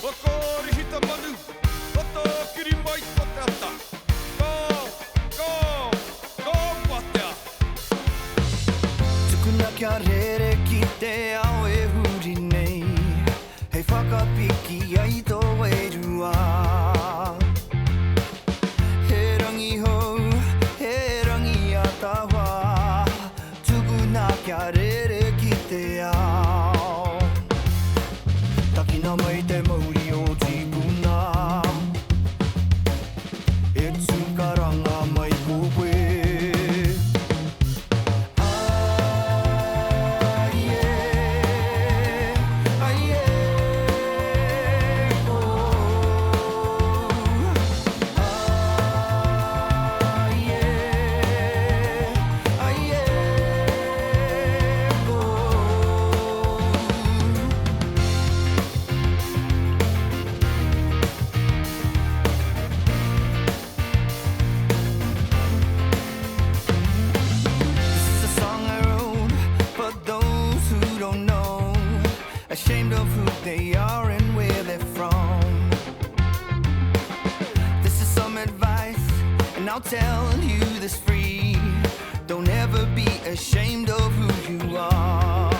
Wakori hita manu, oto kiri mai pate ata. Go, pate a. Tukuna kia rere ki te ao e huri nei. Hei whakapiki ai tō wairua. He rangi hou, he rangi a tawa. Tukuna kia rere ki te ao. Takina mai te mauri o tīpuna. E tūkaranga mai koe. Ashamed of who they are and where they're from. This is some advice, and I'll tell you this free. Don't ever be ashamed of who you are.